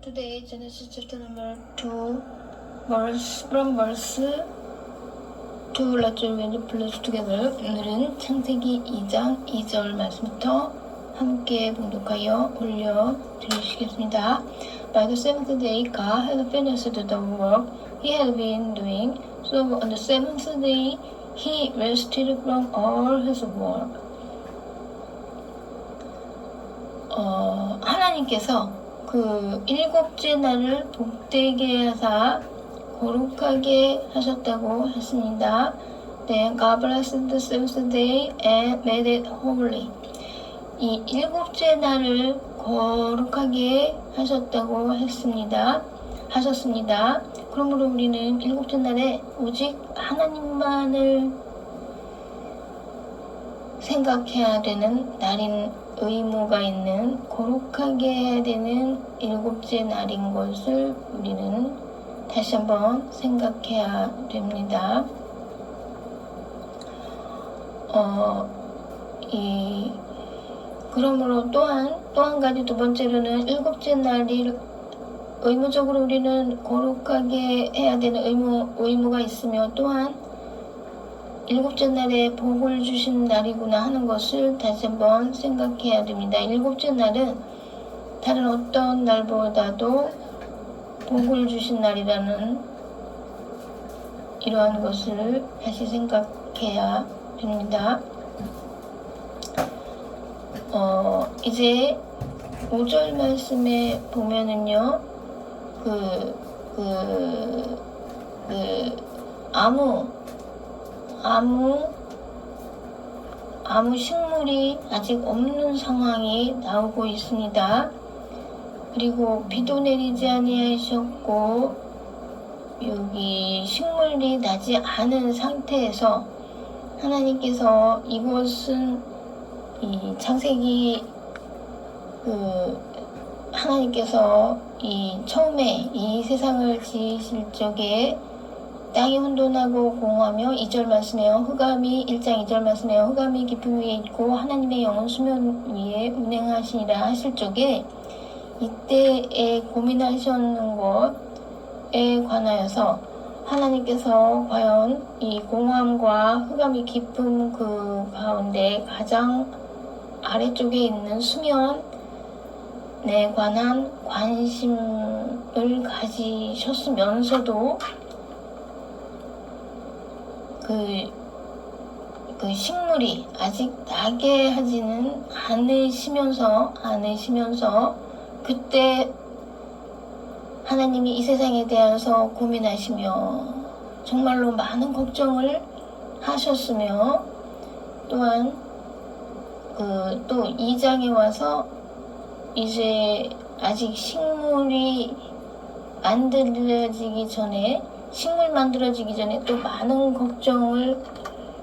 Today, Genesis chapter number 2, from verse 2, let's read please together. 오늘은 창세기 2장 2절 말씀부터 함께 봉독하여 올려드리시겠습니다. By the seventh day, God had finished the work He had been doing. So on the seventh day, He rested from all His work. 하나님께서 그 일곱째 날을 복되게 하사 거룩하게 하셨다고 했습니다. Then God blessed the seventh day and made it holy. 이 일곱째 날을 거룩하게 하셨다고 하셨습니다. 그러므로 우리는 일곱째 날에 오직 하나님만을 생각해야 되는 날인 의무가 있는 거룩하게 해야 되는 일곱째 날인 것을 우리는 다시 한번 생각해야 됩니다. 그러므로 또 한 가지 두 번째로는 일곱째 날이 의무적으로 우리는 거룩하게 해야 되는 의무가 있으며 또한 일곱째 날에 복을 주신 날이구나 하는 것을 다시 한번 생각해야 됩니다. 일곱째 날은 다른 어떤 날보다도 복을 주신 날이라는 이러한 것을 다시 생각해야 됩니다. 이제 5절 말씀에 보면은요, 아무 식물이 아직 없는 상황이 나오고 있습니다. 그리고 비도 내리지 아니하셨고 여기 식물이 나지 않은 상태에서 하나님께서 이것은 이 창세기 하나님께서 처음에 이 세상을 지으실 적에 땅이 혼돈하고 공허하며 2절 말씀에요. 1장 2절 말씀에요. 흑암이 깊음 위에 있고 하나님의 영은 수면 위에 운행하시니라 하실 적에 이때에 고민하셨는 것에 관하여서 하나님께서 과연 이 공허함과 흑암이 깊음 그 가운데 가장 아래쪽에 있는 수면에 관한 관심을 가지셨으면서도 그 식물이 아직 나게 하지는 않으시면서 그때 하나님이 이 세상에 대해서 고민하시며 정말로 많은 걱정을 하셨으며 또한 또 2장에 와서 이제 아직 식물이 만들어지기 전에 또 많은 걱정을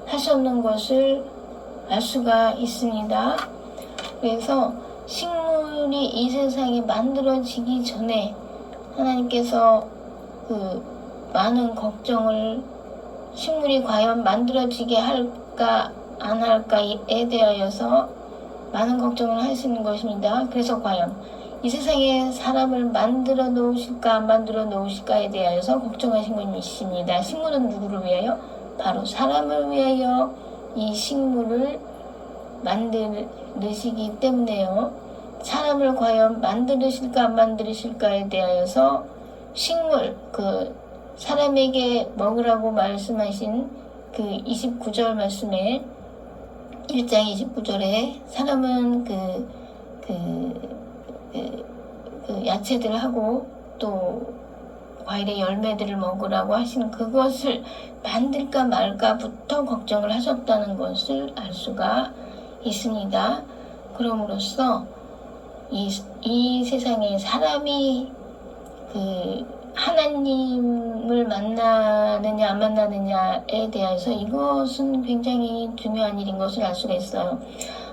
하셨는 것을 알 수가 있습니다. 그래서 식물이 이 세상에 만들어지기 전에 하나님께서 많은 걱정을 식물이 과연 만들어지게 할까 안 할까에 대하여서 많은 걱정을 하시는 것입니다. 그래서 과연 이 세상에 사람을 만들어 놓으실까 안 만들어 놓으실까에 대하여서 걱정하신 것입니다. 식물은 누구를 위하여? 바로 사람을 위하여 이 식물을 만드시기 때문에요. 사람을 과연 만드실까 안 만드실까에 대하여서 식물, 사람에게 먹으라고 말씀하신 29절 말씀에 1장 29절에 사람은 야채들을 하고 또 과일의 열매들을 먹으라고 하시는 그것을 만들까 말까부터 걱정을 하셨다는 것을 알 수가 있습니다. 그럼으로써 이 세상에 사람이 하나님을 만나느냐 안 만나느냐에 대해서 이것은 굉장히 중요한 일인 것을 알 수가 있어요.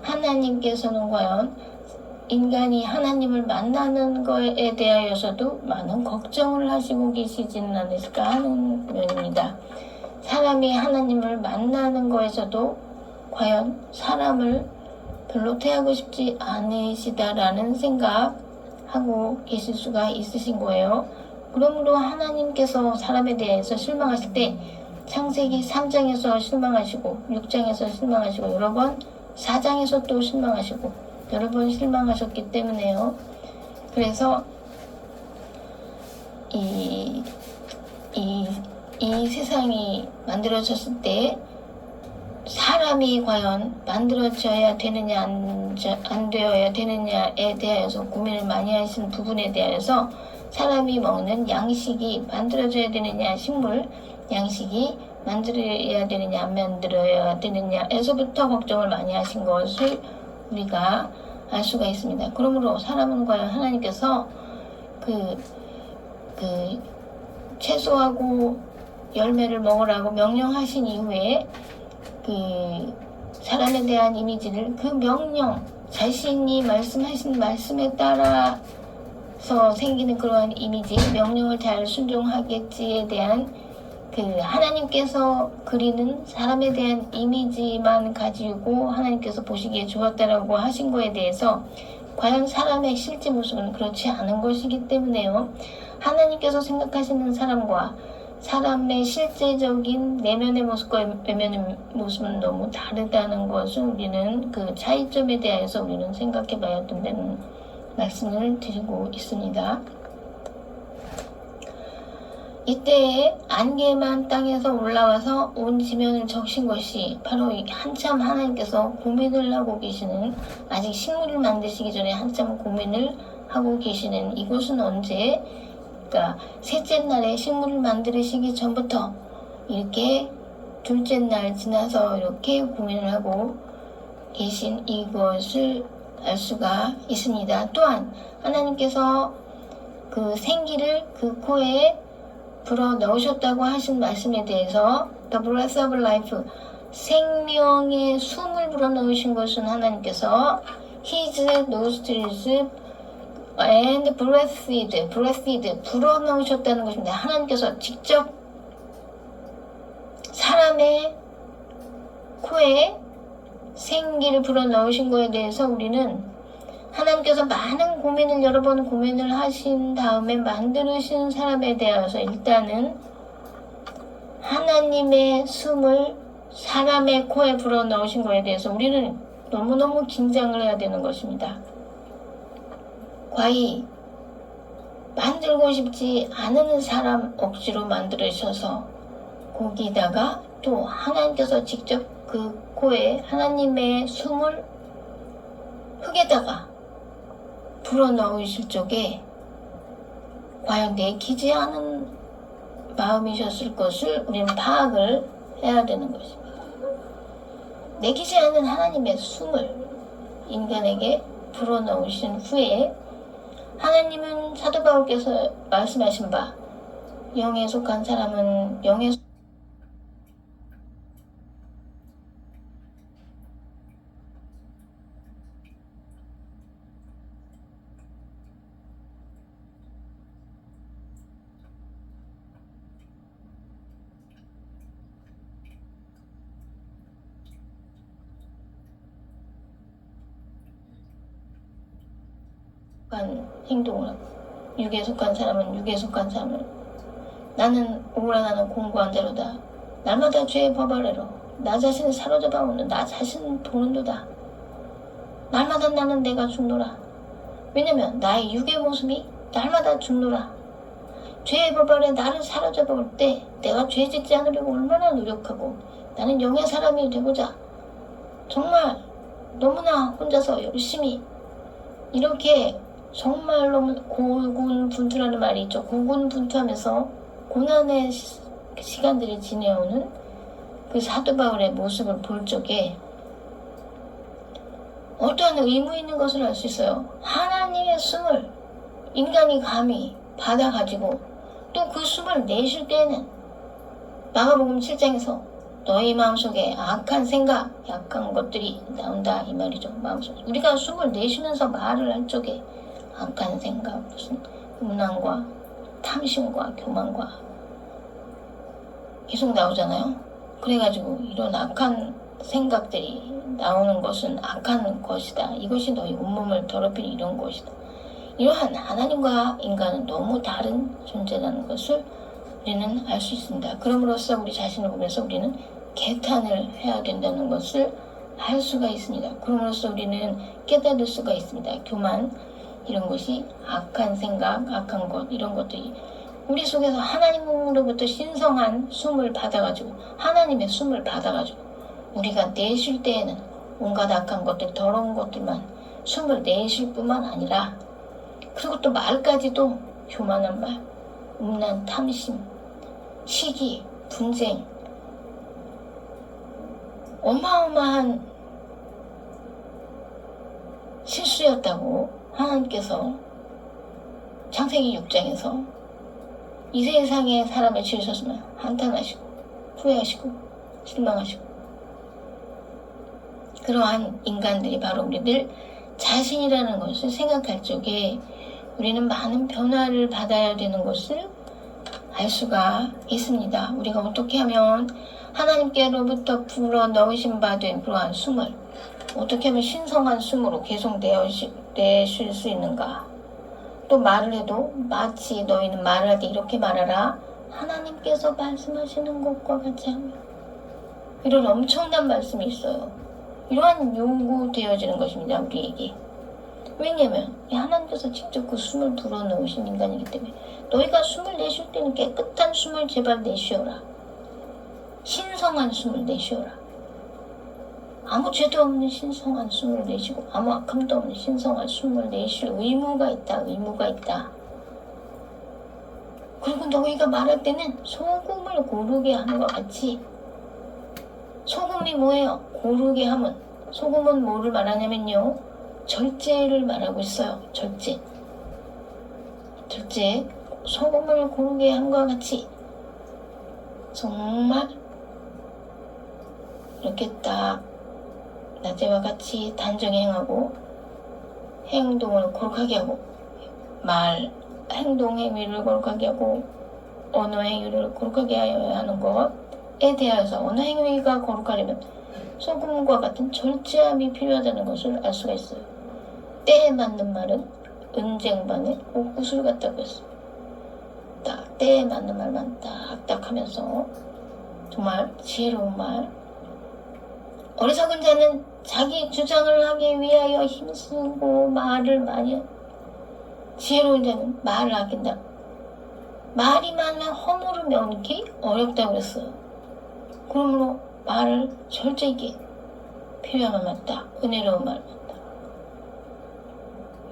하나님께서는 과연 인간이 하나님을 만나는 것에 대하여서도 많은 걱정을 하시고 계시지는 않을까 하는 면입니다. 사람이 하나님을 만나는 것에서도 과연 사람을 별로 태하고 싶지 않으시다라는 생각 하고 계실 수가 있으신 거예요. 그러므로 하나님께서 사람에 대해서 실망하실 때 창세기 3장에서 실망하시고 6장에서 실망하시고 여러 번 4장에서 또 실망하시고 여러 번 실망하셨기 때문에요. 그래서 이 세상이 만들어졌을 때 사람이 과연 만들어져야 되느냐 안 되어야 되느냐에 대하여서 고민을 많이 하시는 부분에 대하여서 사람이 먹는 양식이 만들어져야 되느냐, 식물 양식이 만들어야 되느냐 안 만들어야 되느냐에서부터 걱정을 많이 하신 것을 우리가 알 수가 있습니다. 그러므로 사람은 과연 하나님께서 그 채소하고 열매를 먹으라고 명령하신 이후에 그 사람에 대한 이미지를 그 명령, 자신이 말씀하신 말씀에 따라서 생기는 그러한 이미지, 명령을 잘 순종하겠지에 대한 그 하나님께서 그리는 사람에 대한 이미지만 가지고 하나님께서 보시기에 좋았다라고 하신 거에 대해서 과연 사람의 실제 모습은 그렇지 않은 것이기 때문에요. 하나님께서 생각하시는 사람과 사람의 실제적인 내면의 모습과 외면의 모습은 너무 다르다는 것을 우리는 그 차이점에 대해서 우리는 생각해 봐야 된다는 말씀을 드리고 있습니다. 이때에 안개만 땅에서 올라와서 온 지면을 적신 것이 바로 한참 하나님께서 고민을 하고 계시는, 아직 식물을 만드시기 전에 한참 고민을 하고 계시는 이곳은 언제, 그러니까 셋째 날에 식물을 만드시기 전부터 이렇게 둘째 날 지나서 이렇게 고민을 하고 계신 이것을 알 수가 있습니다. 또한 하나님께서 그 생기를 그 코에 불어 넣으셨다고 하신 말씀에 대해서 The breath of life, 생명의 숨을 불어 넣으신 것은 하나님께서 His nostrils and breathed 불어 넣으셨다는 것입니다. 하나님께서 직접 사람의 코에 생기를 불어 넣으신 것에 대해서 우리는 하나님께서 많은 고민을, 여러 번 고민을 하신 다음에 만드신 사람에 대해서 일단은 하나님의 숨을 사람의 코에 불어 넣으신 것에 대해서 우리는 너무너무 긴장을 해야 되는 것입니다. 과히 만들고 싶지 않은 사람 억지로 만들으셔서 거기다가 또 하나님께서 직접 그 코에 하나님의 숨을 흙에다가 불어넣으실 적에 과연 내키지 않은 마음이셨을 것을 우리는 파악을 해야 되는 것입니다. 내키지 않은 하나님의 숨을 인간에게 불어넣으신 후에 하나님은 사도 바울께서 말씀하신 바 영에 속한 사람은 영에 속한 행동을 하고 육에 속한 사람은 육에 속한 삶을, 나는 오라 나는 공고한 자로다. 날마다 죄의 법 아래로 나 자신을 사로잡아 오는 나 자신은 도는도다. 날마다 나는 내가 죽노라. 왜냐면 나의 육의 모습이 날마다 죽노라. 죄의 법 아래 나를 사로잡아 올 때 내가 죄 짓지 않으려고 얼마나 노력하고 나는 영의 사람이 되고자 정말 너무나 혼자서 열심히 이렇게 정말로 고군분투라는 말이 있죠. 고군분투하면서 고난의 시간들이 지내오는 그 사도 바울의 모습을 볼 적에 어떠한 의무 있는 것을 알 수 있어요. 하나님의 숨을 인간이 감히 받아가지고 또 그 숨을 내쉴 때에는 마가복음 7장에서 너희 마음속에 악한 생각, 약한 것들이 나온다 이 말이죠. 마음속에 우리가 숨을 내쉬면서 말을 할 적에 악한 생각, 무슨 음란과 탐심과 교만과 계속 나오잖아요. 그래가지고 이런 악한 생각들이 나오는 것은 악한 것이다. 이것이 너희 온몸을 더럽히는 이런 것이다. 이러한 하나님과 인간은 너무 다른 존재라는 것을 우리는 알 수 있습니다. 그럼으로써 우리 자신을 보면서 우리는 개탄을 해야 된다는 것을 알 수가 있습니다. 그럼으로써 우리는 깨달을 수가 있습니다. 교만, 이런 것이 악한 생각, 악한 것, 이런 것들이 우리 속에서 하나님으로부터 신성한 숨을 받아가지고, 하나님의 숨을 받아가지고 우리가 내쉴 때에는 온갖 악한 것들, 더러운 것들만 숨을 내쉴 뿐만 아니라, 그리고 또 말까지도 교만한 말, 음란, 탐심, 시기, 분쟁, 어마어마한 실수였다고 하나님께서 창세기 6장에서 이 세상에 사람을 지으셨으면 한탄하시고 후회하시고 실망하시고, 그러한 인간들이 바로 우리들 자신이라는 것을 생각할 적에 우리는 많은 변화를 받아야 되는 것을 알 수가 있습니다. 우리가 어떻게 하면 하나님께로부터 불어 넣으신 바 된 그러한 숨을 어떻게 하면 신성한 숨으로 계속 내쉴 수 있는가? 또 말을 해도 마치 너희는 말을 할 때 이렇게 말하라, 하나님께서 말씀하시는 것과 같이 하며, 이런 엄청난 말씀이 있어요. 이러한 요구되어지는 것입니다, 우리에게. 왜냐하면 하나님께서 직접 그 숨을 불어넣으신 인간이기 때문에 너희가 숨을 내쉴 때는 깨끗한 숨을 제발 내쉬어라. 신성한 숨을 내쉬어라. 아무 죄도 없는 신성한 숨을 내쉬고 아무 악함도 없는 신성한 숨을 내쉴 의무가 있다. 의무가 있다. 그리고 너희가 말할 때는 소금을 고르게 하는 것 같이, 소금이 뭐예요? 고르게 하면, 소금은 뭐를 말하냐면요, 절제를 말하고 있어요. 절제. 소금을 고르게 한 것 같이 정말 이렇게 딱 낮에와 같이 단정히 행하고 행동을 거룩하게 하고, 행동 행위를 거룩하게 하고 언어 행위를 거룩하게 하는 것에 대하여서, 언어 행위가 거룩하려면 소금과 같은 절제함이 필요하다는 것을 알 수가 있어요. 때에 맞는 말은 은쟁반에 옥구슬 같다고 했어요. 딱 때에 맞는 말만 딱딱 하면서 정말 지혜로운 말. 어리석은 자는 자기 주장을 하기 위하여 힘쓰고 말을 많이 해. 지혜로운 자는 말을 아낀다. 말이 많으면 허물을 면기 어렵다고 그랬어요. 그러므로 말을 절제하게, 필요한 말만 딱, 은혜로운 말만 딱,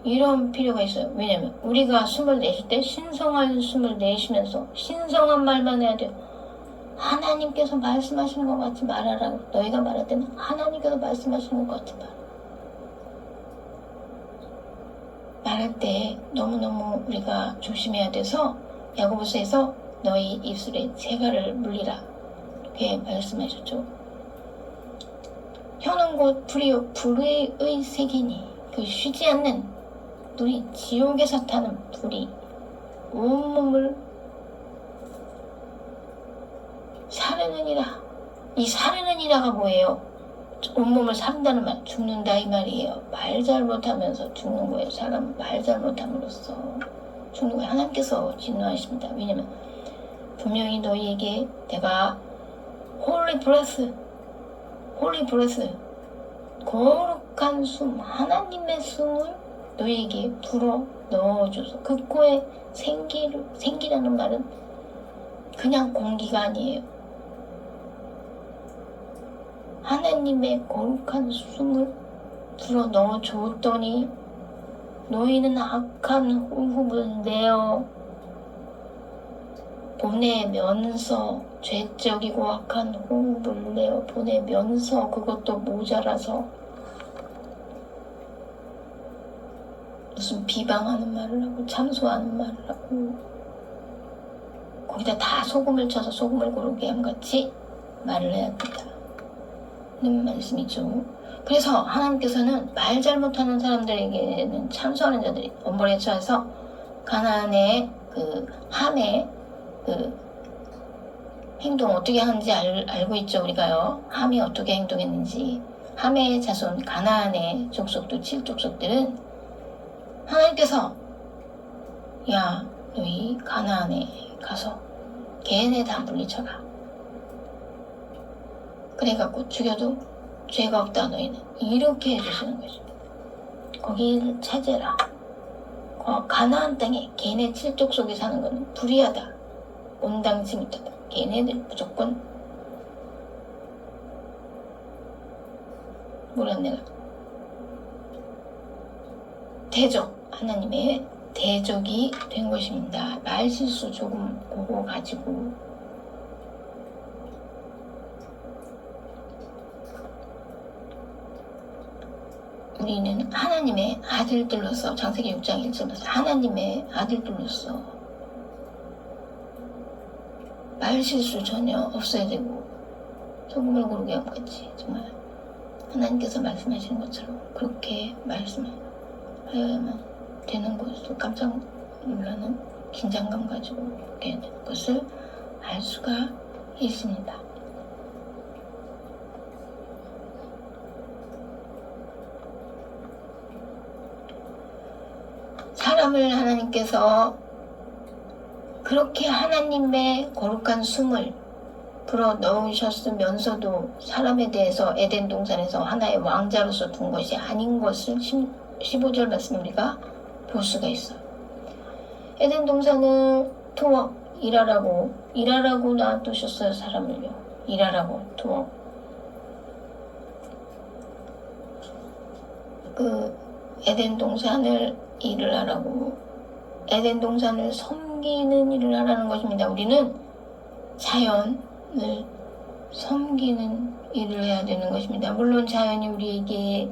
이런 필요가 있어요. 왜냐면 우리가 숨을 내쉴 때 신성한 숨을 내쉬면서 신성한 말만 해야 돼요. 하나님께서 말씀하시는 것 같이 말하라고. 너희가 말할 때는 하나님께서 말씀하시는 것 같이 말할 때 너무너무 우리가 조심해야 돼서, 야고보서에서 너희 입술에 재갈을 물리라 이렇게 말씀하셨죠. 혀는 곧 불의 색이니, 그 쉬지 않는 우리 지옥에서 타는 불이 온몸을 사르느니라. 이 사르느니라가 뭐예요? 온몸을 사른다는 말, 죽는다 이 말이에요. 말 잘못하면서 죽는 거예요. 사람 말 잘못함으로써 죽는 거예요. 하나님께서 진노하십니다. 왜냐면 분명히 너희에게 내가 홀리 브레스, 거룩한 숨, 하나님의 숨을 너희에게 불어 넣어줘서, 그 코에 생기라는 말은 그냥 공기가 아니에요. 하나님의 거룩한 숨을 불어 넣어줬더니 너희는 악한 호흡을 내어 보내면서, 죄적이고 악한 호흡을 내어 보내면서, 그것도 모자라서 무슨 비방하는 말을 하고 참소하는 말을 하고 거기다 다 소금을 쳐서 소금을 고르게 한 같이 말을 해야 된다는 말씀이죠. 그래서 하나님께서는 말 잘못하는 사람들에게는 참소하는 자들이 엄벌에 처해서 가나안의 그 함의 그 행동 어떻게 하는지 알고 있죠. 우리가요, 함이 어떻게 행동했는지. 함의 자손 가나안의 족속들, 7족속들은 하나님께서 야, 너희 가나안에 가서 걔네 다 물리쳐라. 그래갖고 죽여도 죄가 없다 너희는. 이렇게 해주시는 거죠. 거기를 차지해라. 가나안 땅에 걔네 칠족 속에 사는 거는 불의하다. 온당치 못하다. 걔네들 무조건 뭐라 내가 대적, 하나님의 대적이 된 것입니다. 말실수 조금 그거 가지고 우리는 하나님의 아들들로서, 창세기 6장 1절에서 하나님의 아들들로서 말실수 전혀 없어야 되고, 소금을 고르게 함같이 정말 하나님께서 말씀하시는 것처럼 그렇게 말씀하여야만 되는 것을 깜짝 놀라는 긴장감 가지고 이렇게 되는 것을 알 수가 있습니다. 사람을 하나님께서 그렇게 하나님의 거룩한 숨을 불어 넣으셨으면서도 사람에 대해서 에덴 동산에서 하나의 왕자로서 둔 것이 아닌 것을 15절 말씀 우리가 볼 수가 있어요. 에덴 동산은 투어, 일하라고 놔두셨어요. 사람을요. 일하라고, 투어. 그 에덴 동산을 일을 하라고, 에덴 동산을 섬기는 일을 하라는 것입니다. 우리는 자연을 섬기는 일을 해야 되는 것입니다. 물론 자연이 우리에게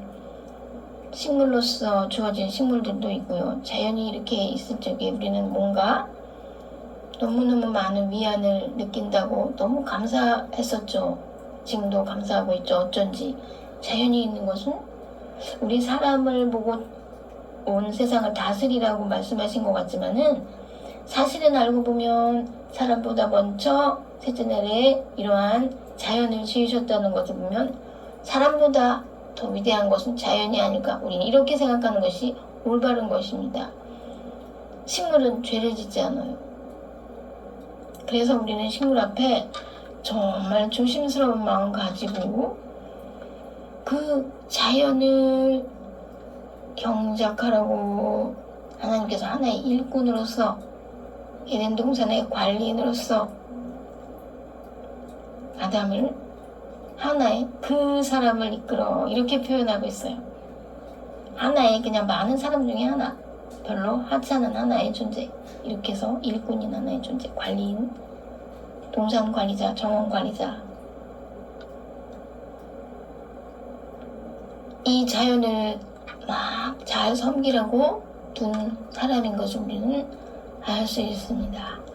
식물로서 주어진 식물들도 있고요. 자연이 이렇게 있을 적에 우리는 뭔가 너무너무 많은 위안을 느낀다고 너무 감사했었죠. 지금도 감사하고 있죠. 어쩐지 자연이 있는 것은 우리 사람을 보고 온 세상을 다스리라고 말씀하신 것 같지만은 사실은 알고 보면 사람보다 먼저 셋째 날에 이러한 자연을 지으셨다는 것을 보면 사람보다 더 위대한 것은 자연이 아닐까, 우리는 이렇게 생각하는 것이 올바른 것입니다. 식물은 죄를 짓지 않아요. 그래서 우리는 식물 앞에 정말 조심스러운 마음 가지고 그 자연을 경작하라고 하나님께서 하나의 일꾼으로서, 에덴 동산의 관리인으로서 아담을 하나의 그 사람을 이끌어 이렇게 표현하고 있어요. 하나의 그냥 많은 사람 중에 하나, 별로 하지 않은 하나의 존재, 이렇게 해서 일꾼인 하나의 존재, 관리인, 동산 관리자, 정원 관리자. 이 자연을 막 잘 섬기라고 둔 사람인 것을 우리는 알 수 있습니다.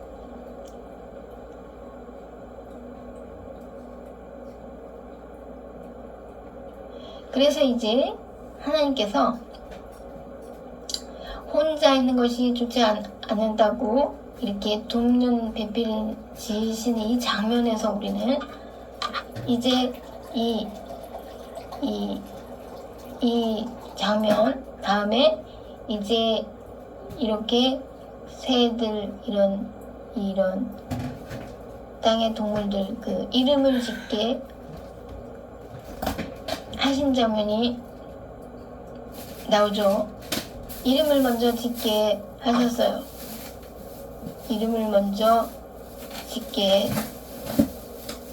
그래서 이제 하나님께서 혼자 있는 것이 좋지 않는다고 이렇게 돕는 배필을 지으신 이 장면에서 우리는 이제 이 장면 다음에 이제 이렇게 새들, 이런 땅의 동물들 그 이름을 짓게 하신 장면이 나오죠. 이름을 먼저 짓게 하셨어요. 이름을 먼저 짓게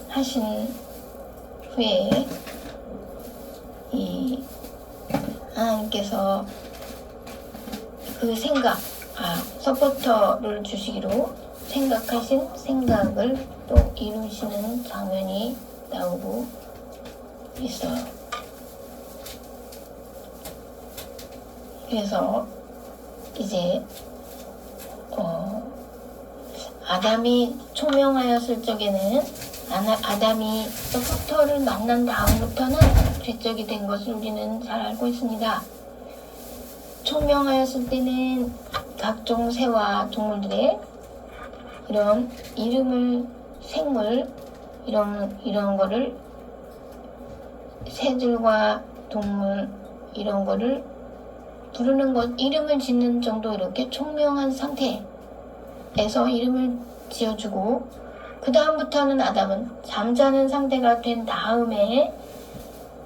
하신 후에 이 하나님께서 그 생각, 서포터를 주시기로 생각하신 생각을 또 이루시는 장면이 나오고 있어요. 그래서 이제 아담이 초명하였을 적에는 아담이 서포터를 만난 다음부터는 죄적이 된 것을 우리는 잘 알고 있습니다. 초명하였을 때는 각종 새와 동물들의 이런 이름을, 생물, 이런 거를, 새들과 동물 이런 거를 부르는 것, 이름을 짓는 정도 이렇게 총명한 상태에서 이름을 지어주고, 그 다음부터는 아담은 잠자는 상태가 된 다음에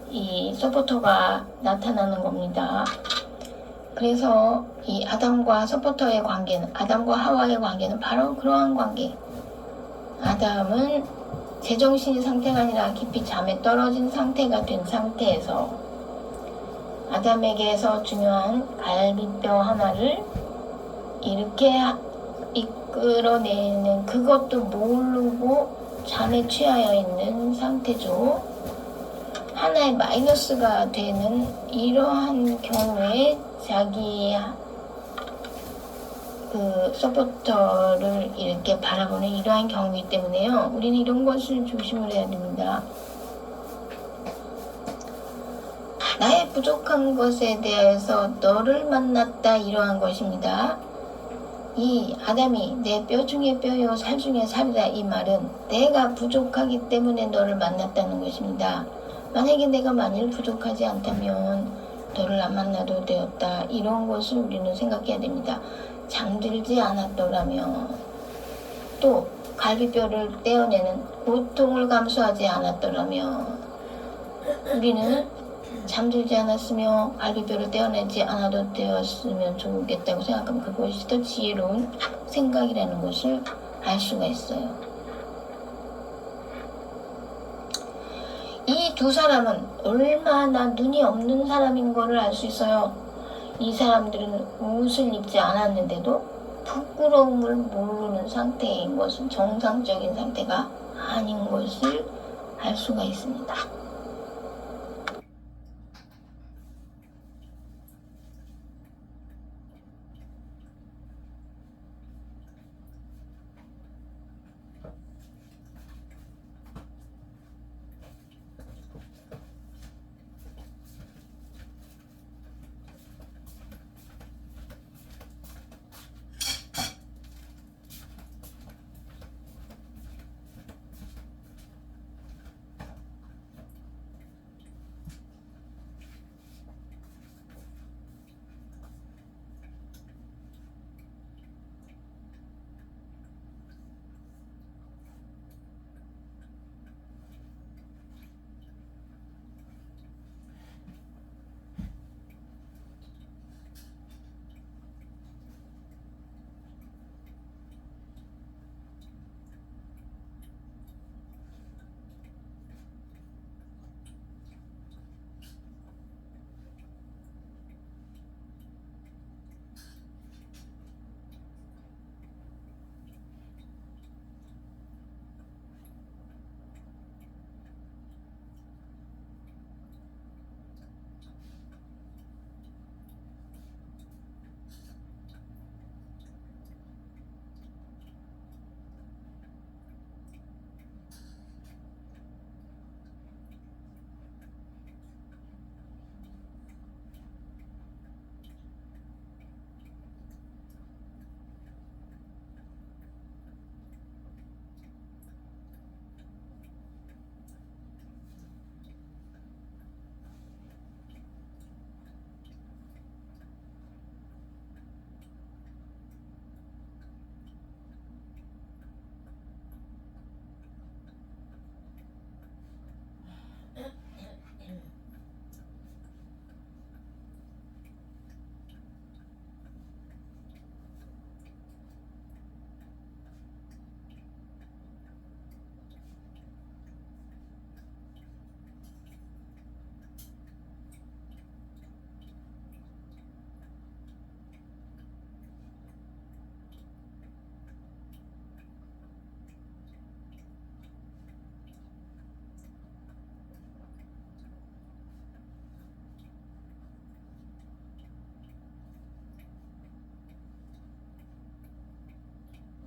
이 서포터가 나타나는 겁니다. 그래서 이 아담과 서포터의 관계는, 아담과 하와의 관계는 바로 그러한 관계. 아담은 제정신의 상태가 아니라 깊이 잠에 떨어진 상태가 된 상태에서 아담에게서 중요한 갈비뼈 하나를 이렇게 이끌어내는, 그것도 모르고 잠에 취하여 있는 상태죠. 하나의 마이너스가 되는 이러한 경우에 자기의 그 서포터를 이렇게 바라보는 이러한 경우이기 때문에요. 우리는 이런 것을 조심을 해야 됩니다. 나의 부족한 것에 대해서 너를 만났다, 이러한 것입니다. 이 아담이 내 뼈 중에 뼈요 살 중에 살이다, 이 말은 내가 부족하기 때문에 너를 만났다는 것입니다. 만약에 내가 만일 부족하지 않다면 너를 안 만나도 되었다, 이런 것을 우리는 생각해야 됩니다. 잠들지 않았더라면, 또 갈비뼈를 떼어내는 고통을 감수하지 않았더라면, 우리는 잠들지 않았으며 갈비뼈를 떼어내지 않아도 되었으면 좋겠다고 생각하면 그것이 더 지혜로운 생각이라는 것을 알 수가 있어요. 이 두 사람은 얼마나 눈이 없는 사람인 것을 알 수 있어요. 이 사람들은 옷을 입지 않았는데도 부끄러움을 모르는 상태인 것은 정상적인 상태가 아닌 것을 알 수가 있습니다.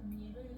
언니를